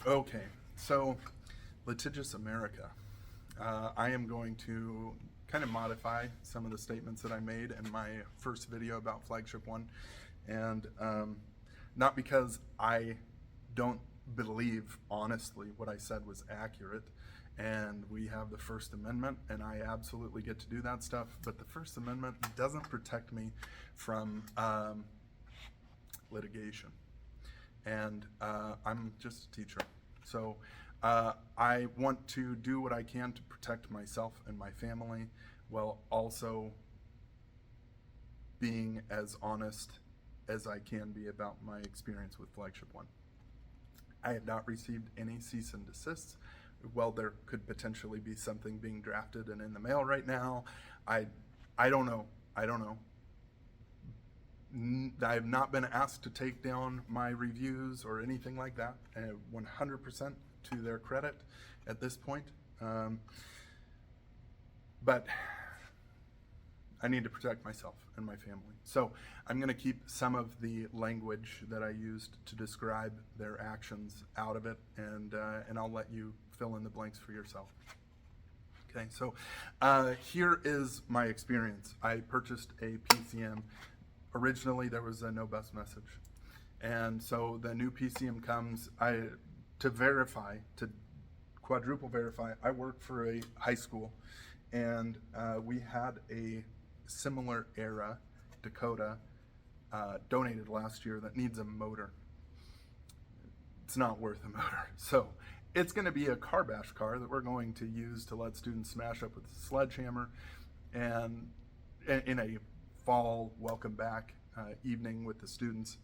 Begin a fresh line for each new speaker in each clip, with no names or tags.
Okay, so litigious America. I am going to kind of modify some of the statements that I made in my first video about Flagship 1. And not because I don't believe, honestly, what I said was accurate. And we have the First Amendment, and I absolutely get to do that stuff. But the First Amendment doesn't protect me from litigation. And I'm just a teacher. So I want to do what I can to protect myself and my family while also being as honest as I can be about my experience with Flagship 1. I have not received any cease and desists. Well, there could potentially be something being drafted and in the mail right now. I don't know. I have not been asked to take down my reviews or anything like that. 100% to their credit at this point. But I need to protect myself and my family. So I'm going to keep some of the language that I used to describe their actions out of it, and I'll let you fill in the blanks for yourself. Okay, so here is my experience. I purchased a PCM. Originally, there was a no bus message. And so the new PCM comes, to verify, to quadruple verify, I work for a high school, and we had a similar era Dakota donated last year that needs a motor. It's not worth a motor. So it's going to be a car bash car that we're going to use to let students smash up with a sledgehammer, and in a fall welcome back evening with the students.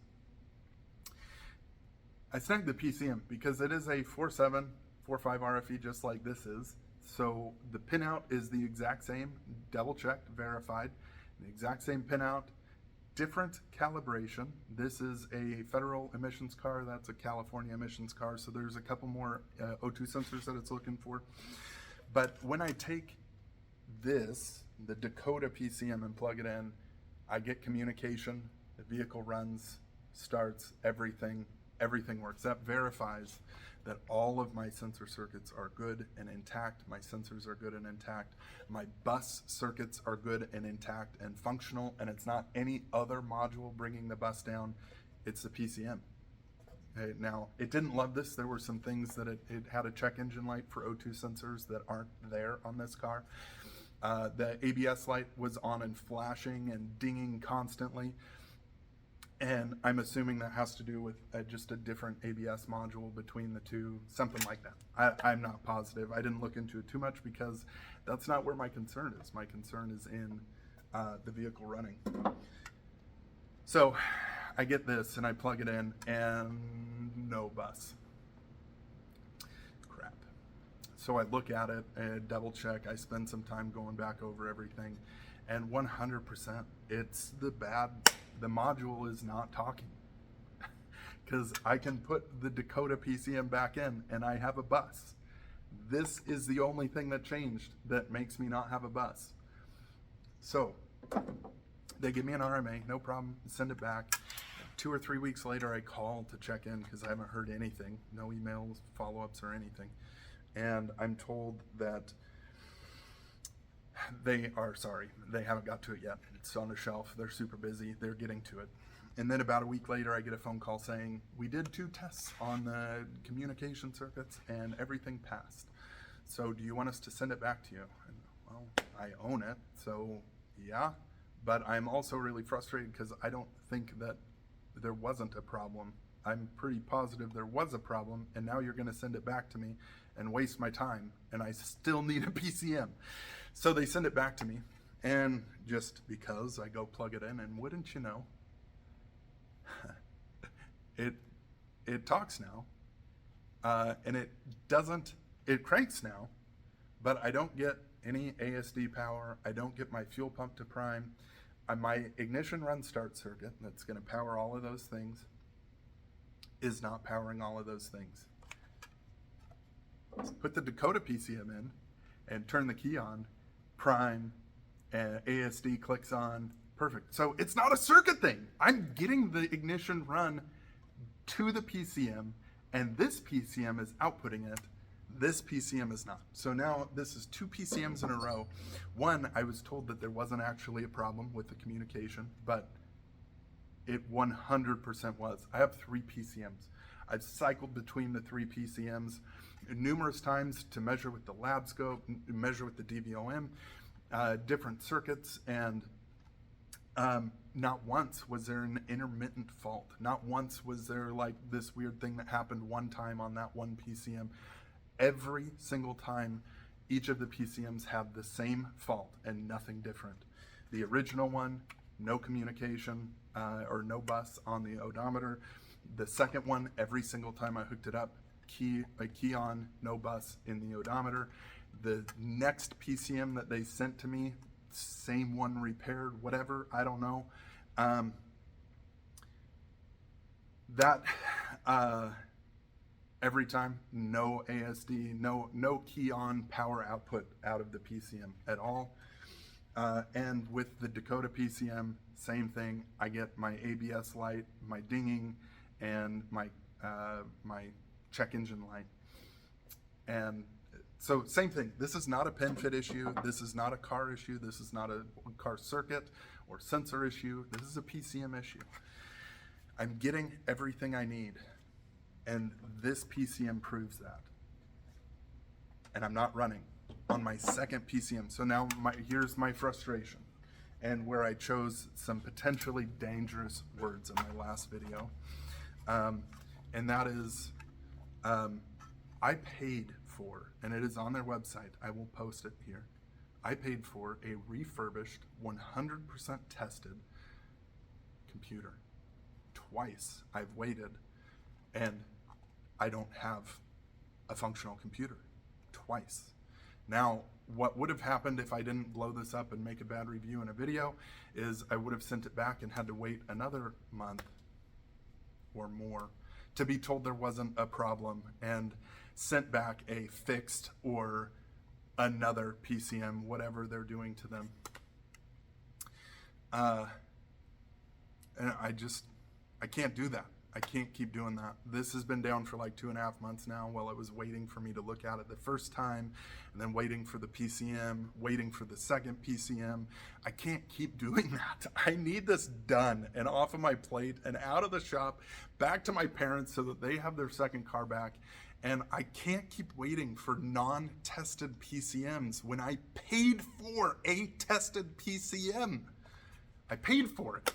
I snagged the PCM because it is a 4.7, 4.5 RFE just like this is. So the pinout is the exact same, double checked, verified, the exact same pinout, different calibration. This is a federal emissions car, that's a California emissions car, so there's a couple more O2 sensors that it's looking for. But when I take this, the Dakota PCM, and plug it in, I get communication, the vehicle runs, starts, everything works. That verifies that all of my sensor circuits are good and intact. My sensors are good and intact. My bus circuits are good and intact and functional, and it's not any other module bringing the bus down. It's the PCM. Okay, now, it didn't love this. There were some things that it had a check engine light for O2 sensors that aren't there on this car. The ABS light was on and flashing and dinging constantly. And I'm assuming that has to do with just a different ABS module between the two, something like that. I'm not positive. I didn't look into it too much because that's not where my concern is. My concern is in the vehicle running. So I get this and I plug it in and no bus. Crap. So I look at it and double check. I spend some time going back over everything, and 100% it's the module is not talking, because I can put the Dakota PCM back in and I have a bus. This is the only thing that changed that makes me not have a bus. So they give me an RMA, no problem, send it back. 2 or 3 weeks later, I call to check in because I haven't heard anything, no emails, follow-ups or anything. And I'm told that they are sorry, they haven't got to it yet. It's on the shelf, they're super busy, they're getting to it. And then about a week later, I get a phone call saying, we did 2 tests on the communication circuits and everything passed. So do you want us to send it back to you? And, well, I own it, so yeah. But I'm also really frustrated because I don't think that there wasn't a problem. I'm pretty positive there was a problem, and now you're going to send it back to me and waste my time, and I still need a PCM. So they send it back to me, and just because I go plug it in, and wouldn't you know, it talks now, and it cranks now, but I don't get any ASD power. I don't get my fuel pump to prime. My ignition run start circuit that's going to power all of those things is not powering all of those things. Put the Dakota PCM in and turn the key on, prime, and ASD clicks on, perfect. So it's not a circuit thing. I'm getting the ignition run to the PCM and this PCM is outputting it. This PCM is not. So now this is 2 PCMs in a row. One, I was told that there wasn't actually a problem with the communication, but it 100% was. I have 3 PCMs. I've cycled between the 3 PCMs numerous times to measure with the lab scope, measure with the DVOM, different circuits, and not once was there an intermittent fault. Not once was there like this weird thing that happened one time on that one PCM. Every single time, each of the PCMs had the same fault and nothing different. The original one, no communication or no bus on the odometer. The second one, every single time I hooked it up, key on, no bus in the odometer. The next PCM that they sent to me, same one repaired, whatever, I don't know. Every time, no ASD, no key on power output out of the PCM at all. And with the Dakota PCM, same thing. I get my ABS light, my dinging, and my check engine light. And so same thing. This is not a pin fit issue. This is not a car issue. This is not a car circuit or sensor issue. This is a PCM issue. I'm getting everything I need. And this PCM proves that. And I'm not running on my second PCM. So now here's my frustration, and where I chose some potentially dangerous words in my last video. And that is, I paid for, and it is on their website, I will post it here. I paid for a refurbished, 100% tested computer. Twice I've waited, and I don't have a functional computer. Twice. Now, what would have happened if I didn't blow this up and make a bad review in a video is I would have sent it back and had to wait another month or more to be told there wasn't a problem and sent back a fixed or another PCM, whatever they're doing to them. And I can't do that. I can't keep doing that. This has been down for like 2.5 months now while I was waiting for me to look at it the first time, and then waiting for the PCM, waiting for the second PCM. I can't keep doing that. I need this done and off of my plate and out of the shop, back to my parents so that they have their second car back. And I can't keep waiting for non-tested PCMs when I paid for a tested PCM. I paid for it.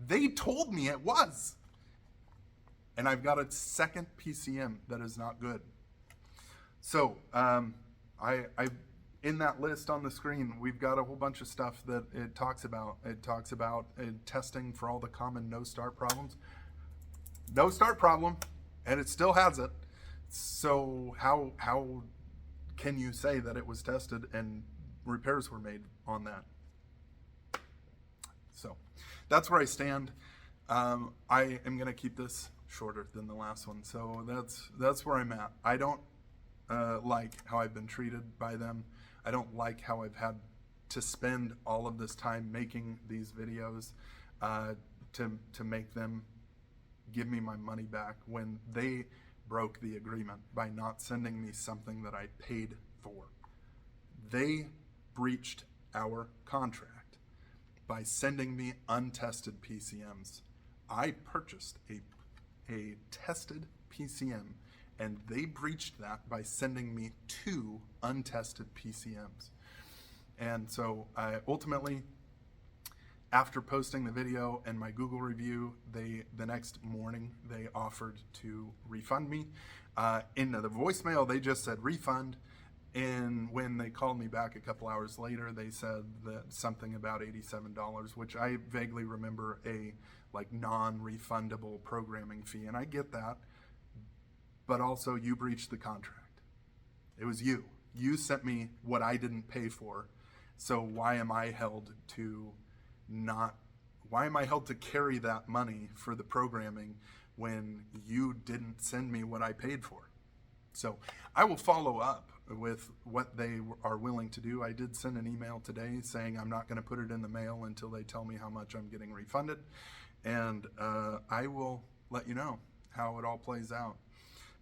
They told me it was. And I've got a second PCM that is not good. So in that list on the screen, we've got a whole bunch of stuff that it talks about. It talks about testing for all the common no start problems. No start problem, and it still has it. So how can you say that it was tested and repairs were made on that? So that's where I stand. I am gonna keep this shorter than the last one. So that's where I'm at. I don't like how I've been treated by them. I don't like how I've had to spend all of this time making these videos to make them give me my money back when they broke the agreement by not sending me something that I paid for. They breached our contract by sending me untested PCMs. I purchased a tested PCM, and they breached that by sending me 2 untested PCMs. And so ultimately, after posting the video and my Google review, the next morning they offered to refund me. In the voicemail, they just said refund, and when they called me back a couple hours later, they said that something about $87, which I vaguely remember a like non-refundable programming fee, and I get that, but also you breached the contract. It was you. You sent me what I didn't pay for, so why am I held to carry that money for the programming when you didn't send me what I paid for? So I will follow up with what they are willing to do. I did send an email today saying I'm not going to put it in the mail until they tell me how much I'm getting refunded. And I will let you know how it all plays out.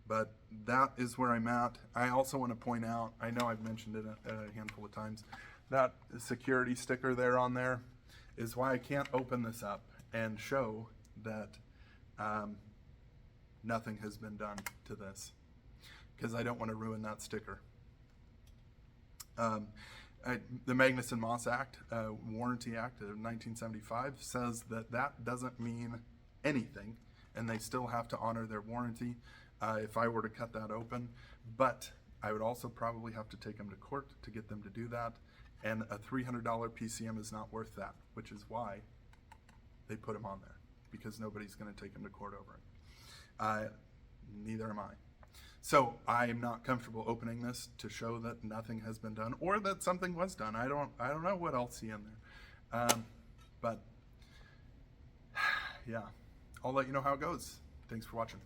But that is where I'm at. I also want to point out, I know I've mentioned it a handful of times, that security sticker there on there is why I can't open this up and show that nothing has been done to this, because I don't want to ruin that sticker. The Magnuson-Moss Act, Warranty Act of 1975 says that that doesn't mean anything, and they still have to honor their warranty if I were to cut that open. But I would also probably have to take them to court to get them to do that, and a $300 PCM is not worth that, which is why they put them on there, because nobody's going to take them to court over it. Neither am I. So I am not comfortable opening this to show that nothing has been done or that something was done. I don't know what else see in there. But yeah, I'll let you know how it goes. Thanks for watching.